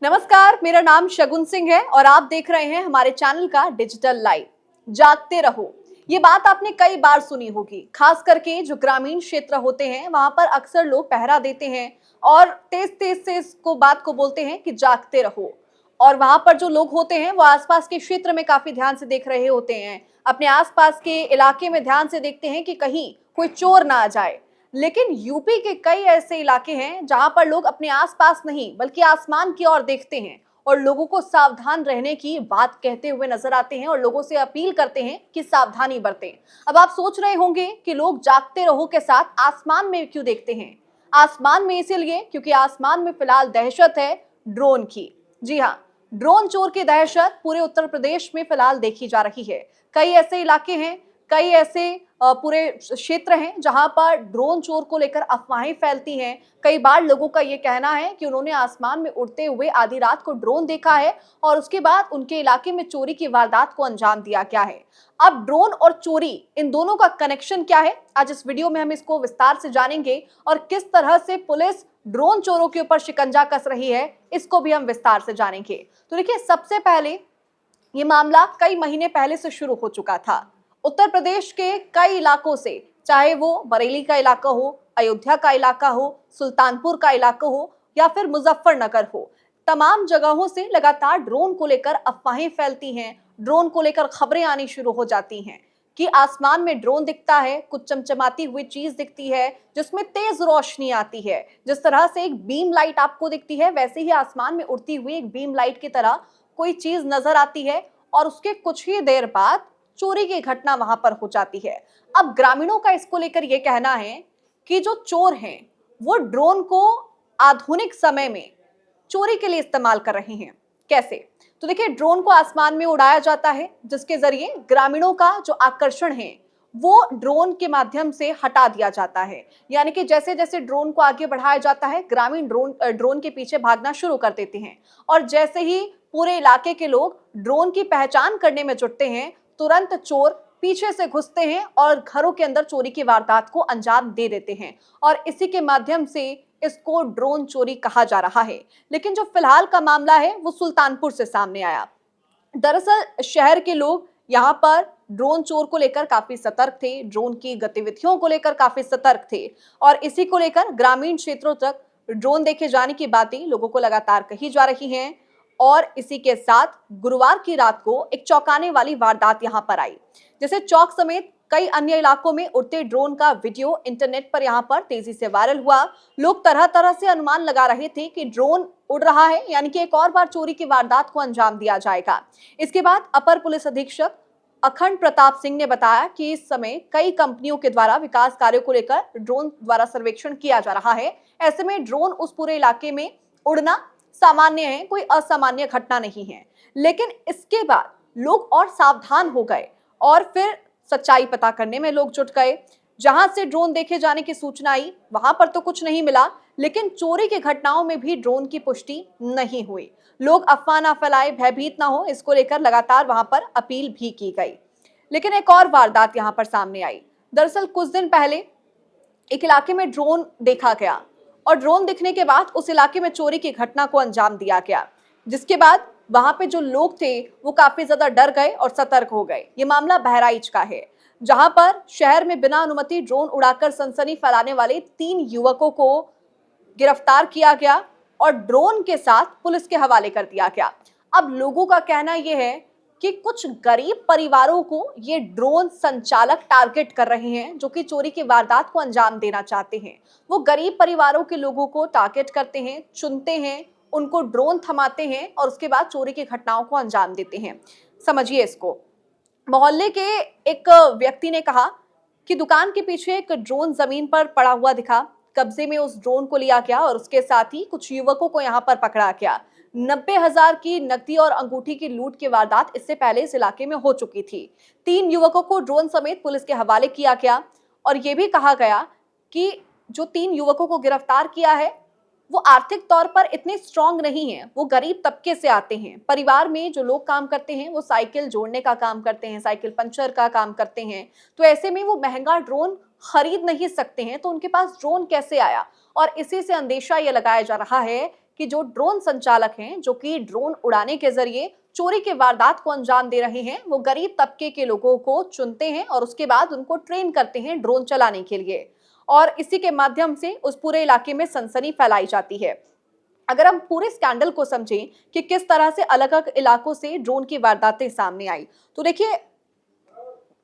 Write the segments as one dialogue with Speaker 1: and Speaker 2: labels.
Speaker 1: नमस्कार, मेरा नाम शगुन सिंह है और आप देख रहे हैं हमारे चैनल का डिजिटल लाइव। जागते रहो, ये बात आपने कई बार सुनी होगी। खास करके जो ग्रामीण क्षेत्र होते हैं वहां पर अक्सर लोग पहरा देते हैं और तेज तेज से इसको बात को बोलते हैं कि जागते रहो। और वहां पर जो लोग होते हैं वो आसपास के क्षेत्र में काफी ध्यान से देख रहे होते हैं, अपने आसपास के इलाके में ध्यान से देखते हैं कि कहीं कोई चोर ना आ जाए। लेकिन यूपी के कई ऐसे इलाके हैं जहां पर लोग अपने आसपास नहीं बल्कि आसमान की ओर देखते हैं और लोगों को सावधान रहने की बात कहते हुए नजर आते हैं और लोगों से अपील करते हैं कि सावधानी बरतें। अब आप सोच रहे होंगे कि लोग जागते रहो के साथ आसमान में क्यों देखते हैं। आसमान में इसीलिए क्योंकि आसमान में फिलहाल दहशत है ड्रोन की। जी हाँ, ड्रोन चोर की दहशत पूरे उत्तर प्रदेश में फिलहाल देखी जा रही है। कई ऐसे इलाके हैं, कई ऐसे पूरे क्षेत्र हैं जहां पर ड्रोन चोर को लेकर अफवाहें फैलती हैं। कई बार लोगों का ये कहना है कि उन्होंने आसमान में उड़ते हुए आधी रात को ड्रोन देखा है और उसके बाद उनके इलाके में चोरी की वारदात को अंजाम दिया गया है। अब ड्रोन और चोरी, इन दोनों का कनेक्शन क्या है, आज इस वीडियो में हम इसको विस्तार से जानेंगे और किस तरह से पुलिस ड्रोन चोरों के ऊपर शिकंजा कस रही है, इसको भी हम विस्तार से जानेंगे। तो देखिए, सबसे पहले ये मामला कई महीने पहले से शुरू हो चुका था। उत्तर प्रदेश के कई इलाकों से, चाहे वो बरेली का इलाका हो, अयोध्या का इलाका हो, सुल्तानपुर का इलाका हो या फिर मुजफ्फरनगर हो, तमाम जगहों से लगातार ड्रोन को लेकर अफवाहें फैलती हैं। ड्रोन को लेकर खबरें आनी शुरू हो जाती हैं कि आसमान में ड्रोन दिखता है, कुछ चमचमाती हुई चीज दिखती है जिसमें तेज रोशनी आती है। जिस तरह से एक बीम लाइट आपको दिखती है, वैसे ही आसमान में उड़ती हुई एक बीम लाइट की तरह कोई चीज नजर आती है और उसके कुछ ही देर बाद चोरी की घटना वहां पर हो जाती है। अब ग्रामीणों का इसको लेकर यह कहना है कि जो चोर हैं वो ड्रोन को आधुनिक समय में चोरी के लिए इस्तेमाल कर रहे हैं। कैसे? तो देखिए, ड्रोन को आसमान में उड़ाया जाता है जिसके जरिए ग्रामीणों का जो आकर्षण है वो ड्रोन के माध्यम से हटा दिया जाता है। यानी कि जैसे जैसे ड्रोन को आगे बढ़ाया जाता है, ग्रामीण ड्रोन के पीछे भागना शुरू कर देते हैं और जैसे ही पूरे इलाके के लोग ड्रोन की पहचान करने में जुटते हैं, तुरंत चोर पीछे से घुसते हैं और घरों के अंदर चोरी की वारदात को अंजाम दे देते हैं और इसी के माध्यम से इसको ड्रोन चोरी कहा जा रहा है। लेकिन जो फिलहाल का मामला है वो सुल्तानपुर से सामने आया। दरअसल शहर के लोग यहाँ पर ड्रोन चोर को लेकर काफी सतर्क थे, ड्रोन की गतिविधियों को लेकर काफी सतर्क थे और इसी को लेकर ग्रामीण क्षेत्रों तक ड्रोन देखे जाने की बातें लोगों को लगातार कही जा रही हैं। और इसी के साथ गुरुवार की रात को एक चौंकाने वाली वारदात यहां पर आई, जैसे चौक समेत कई अन्य इलाकों में उड़ते ड्रोन का वीडियो इंटरनेट पर यहां पर तेजी से वायरल हुआ। लोग तरह तरह से अनुमान लगा रहे थे कि ड्रोन उड़ रहा है, यानी कि एक और बार चोरी की वारदात को अंजाम दिया जाएगा। इसके बाद अपर पुलिस अधीक्षक अखंड प्रताप सिंह ने बताया कि इस समय कई कंपनियों के द्वारा विकास कार्यों को लेकर ड्रोन द्वारा सर्वेक्षण किया जा रहा है। ऐसे में ड्रोन उस पूरे इलाके में उड़ना सामान्य है, कोई असामान्य घटना नहीं है। लेकिन इसके बाद लोग और सावधान हो गए और फिर सच्चाई पता करने में लोग जुट गए। जहां से ड्रोन देखे जाने की सूचना आई वहां पर तो कुछ नहीं मिला, लेकिन चोरी की घटनाओं में भी ड्रोन की पुष्टि नहीं हुई। लोग अफवाह ना फैलाए, भयभीत ना हो, इसको लेकर लगातार वहां पर अपील भी की गई। लेकिन एक और वारदात यहां पर सामने आई। दरअसल कुछ दिन पहले एक इलाके में ड्रोन देखा गया और ड्रोन दिखने के बाद उस इलाके में चोरी की घटना को अंजाम दिया गया, जिसके बाद वहां पे जो लोग थे वो काफी ज्यादा डर गए और सतर्क हो गए। ये मामला बहराइच का है, जहां पर शहर में बिना अनुमति ड्रोन उड़ाकर सनसनी फैलाने वाले 3 युवकों को गिरफ्तार किया गया और ड्रोन के साथ पुलिस के हवाले कर दिया गया। अब लोगों का कहना यह है कि कुछ गरीब परिवारों को ये ड्रोन संचालक टारगेट कर रहे हैं जो कि चोरी की वारदात को अंजाम देना चाहते हैं। वो गरीब परिवारों के लोगों को टारगेट करते हैं, चुनते हैं, उनको ड्रोन थमाते हैं और उसके बाद चोरी की घटनाओं को अंजाम देते हैं। समझिए इसको। मोहल्ले के एक व्यक्ति ने कहा कि दुकान के पीछे एक ड्रोन जमीन पर पड़ा हुआ दिखा, कब्जे में उस ड्रोन को लिया गया और उसके साथ ही कुछ युवकों को यहाँ पर पकड़ा गया। 90,000 की नकदी और अंगूठी की लूट की वारदात इससे पहले इस इलाके में हो चुकी थी। 3 युवकों को ड्रोन समेत पुलिस के हवाले किया गया और ये भी कहा गया कि जो 3 युवकों को गिरफ्तार किया है वो आर्थिक तौर पर इतने स्ट्रांग नहीं हैं, वो गरीब तबके से आते हैं। परिवार में जो लोग काम करते हैं वो साइकिल जोड़ने का काम करते हैं, साइकिल पंचर का काम करते हैं, तो ऐसे में वो महंगा ड्रोन खरीद नहीं सकते हैं, तो उनके पास ड्रोन कैसे आया? और इसी से अंदेशा ये लगाया जा रहा है कि जो ड्रोन संचालक हैं, जो कि ड्रोन उड़ाने के जरिए चोरी के वारदात को अंजाम दे रहे हैं, वो गरीब तबके के लोगों को चुनते हैं और उसके बाद उनको ट्रेन करते हैं ड्रोन चलाने के लिए, और इसी के माध्यम से उस पूरे इलाके में सनसनी फैलाई जाती है। अगर हम पूरे स्कैंडल को समझें कि किस तरह से अलग अलग इलाकों से ड्रोन की वारदातें सामने आई, तो देखिए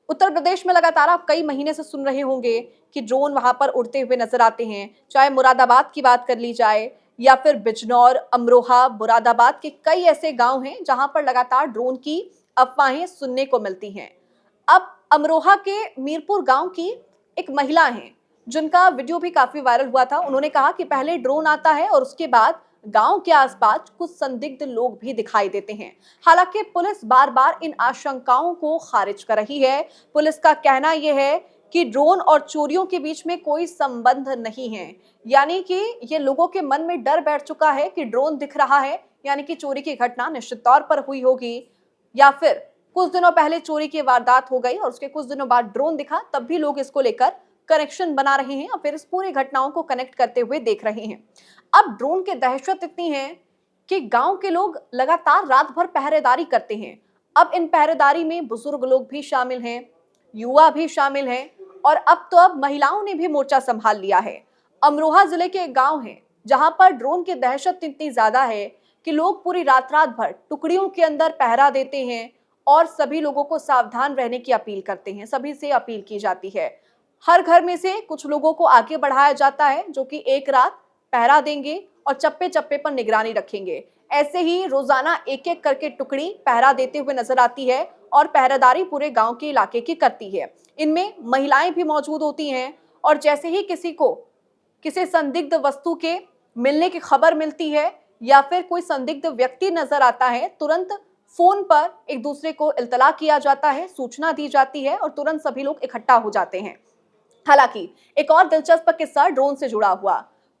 Speaker 1: उत्तर प्रदेश में लगातार आप कई महीने से सुन रहे होंगे कि ड्रोन वहां पर उड़ते हुए नजर आते हैं। चाहे मुरादाबाद की बात कर ली जाए या फिर बिजनौर, अमरोहा, मुरादाबाद के कई ऐसे गांव हैं जहां पर लगातार ड्रोन की अफवाहें सुनने को मिलती हैं। अब अमरोहा के मीरपुर गांव की एक महिला हैं जिनका वीडियो भी काफी वायरल हुआ था। उन्होंने कहा कि पहले ड्रोन आता है और उसके बाद गांव के आसपास कुछ संदिग्ध लोग भी दिखाई देते हैं। हालांकि पुलिस बार बार इन आशंकाओं को खारिज कर रही है। पुलिस का कहना यह है कि ड्रोन और चोरियों के बीच में कोई संबंध नहीं है, यानी कि ये लोगों के मन में डर बैठ चुका है कि ड्रोन दिख रहा है यानी कि चोरी की घटना निश्चित तौर पर हुई होगी, या फिर कुछ दिनों पहले चोरी की वारदात हो गई और उसके कुछ दिनों बाद ड्रोन दिखा, तब भी लोग इसको लेकर कनेक्शन बना रहे हैं और फिर इस पूरी घटनाओं को कनेक्ट करते हुए देख रहे हैं। अब ड्रोन की दहशत इतनी है कि गांव के लोग लगातार रात भर पहरेदारी करते हैं। अब इन पहरेदारी में बुजुर्ग लोग भी शामिल हैं, युवा भी शामिल हैं और अब महिलाओं ने भी मोर्चा संभाल लिया है। अमरोहा जिले के एक गांव है जहां पर ड्रोन की दहशत इतनी ज्यादा है कि लोग पूरी रात भर टुकड़ियों के अंदर पहरा देते हैं और सभी लोगों को सावधान रहने की अपील करते हैं। सभी से अपील की जाती है, हर घर में से कुछ लोगों को आगे बढ़ाया जाता है जो कि एक रात पहरा देंगे और चप्पे चप्पे पर निगरानी रखेंगे। ऐसे ही रोजाना एक एक करके टुकड़ी पहरा देते हुए नजर आती है और पहरेदारी पूरे गांव के इलाके की करती है। इनमें महिलाएं भी मौजूद होती हैं और जैसे ही किसी को किसी संदिग्ध वस्तु के मिलने की खबर मिलती है या फिर कोई संदिग्ध व्यक्ति नजर आता है, तुरंत फोन पर एक दूसरे को इत्तला किया जाता है, सूचना दी जाती है और तुरंत सभी लोग इकट्ठा हो जाते हैं। हालांकि एक और दिलचस्प किस्सा ड्रोन से जुड़ा हुआ।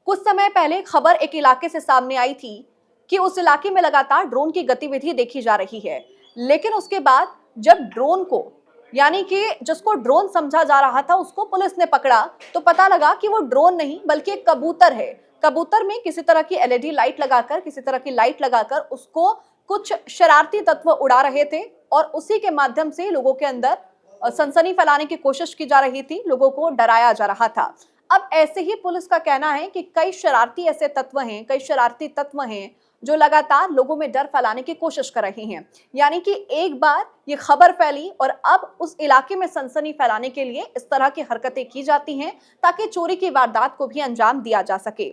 Speaker 1: कुछ समय पहले खबर एक इलाके से सामने आई थी कि उस इलाके में लगातार ड्रोन की गतिविधि देखी जा रही है, लेकिन उसके बाद जब ड्रोन को, यानी कि जिसको ड्रोन समझा जा रहा था, उसको पुलिस ने पकड़ा तो पता लगा कि वो ड्रोन नहीं बल्कि एक कबूतर है। कबूतर में किसी तरह की एलईडी लाइट लगाकर, किसी तरह की लाइट लगाकर उसको कुछ शरारती तत्व उड़ा रहे थे और उसी के माध्यम से लोगों के अंदर सनसनी फैलाने की कोशिश की जा रही थी, लोगों को डराया जा रहा था। अब ऐसे ही पुलिस का कहना है कि कई शरारती ऐसे तत्व हैं, कई शरारती तत्व हैं जो लगातार लोगों में डर फैलाने की कोशिश कर रहे हैं। यानी कि एक बार ये खबर फैली और अब उस इलाके में सनसनी फैलाने के लिए इस तरह की हरकतें की जाती हैं ताकि चोरी की वारदात को भी अंजाम दिया जा सके।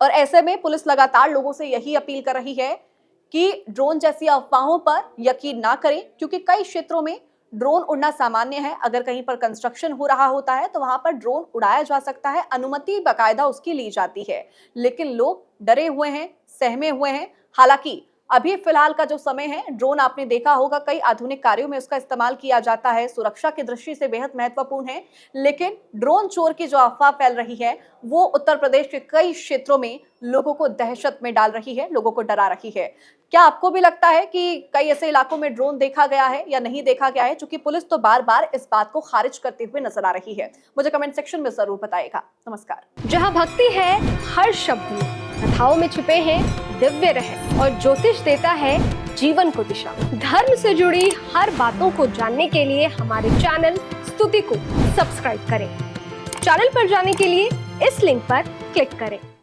Speaker 1: और ऐसे में पुलिस लगातार लोगों से यही अपील कर रही है कि ड्रोन जैसी अफवाहों पर यकीन ना करें, क्योंकि कई क्षेत्रों में ड्रोन उड़ना सामान्य है। अगर कहीं पर कंस्ट्रक्शन हो रहा होता है तो वहां पर ड्रोन उड़ाया जा सकता है, अनुमति बाकायदा उसकी ली जाती है, लेकिन लोग डरे हुए हैं, सहमे हुए हैं। हालांकि अभी फिलहाल का जो समय है, ड्रोन आपने देखा होगा कई आधुनिक कार्यों में उसका इस्तेमाल किया जाता है, सुरक्षा की दृष्टि से बेहद महत्वपूर्ण है। लेकिन ड्रोन चोर की जो अफवाह फैल रही है वो उत्तर प्रदेश के कई क्षेत्रों में लोगों को दहशत में डाल रही है, लोगों को डरा रही है। क्या आपको भी लगता है कि कई ऐसे इलाकों में ड्रोन देखा गया है या नहीं देखा गया है? क्योंकि पुलिस तो बार बार इस बात को खारिज करते हुए नजर आ रही है। मुझे कमेंट सेक्शन में जरूर बताइएगा। नमस्कार।
Speaker 2: जहाँ भक्ति है हर शब्द में, कथाओं में छुपे हैं दिव्य रहस्य और ज्योतिष देता है जीवन को दिशा। धर्म से जुड़ी हर बातों को जानने के लिए हमारे चैनल स्तुति को सब्सक्राइब करें। चैनल पर जाने के लिए इस लिंक पर क्लिक करें।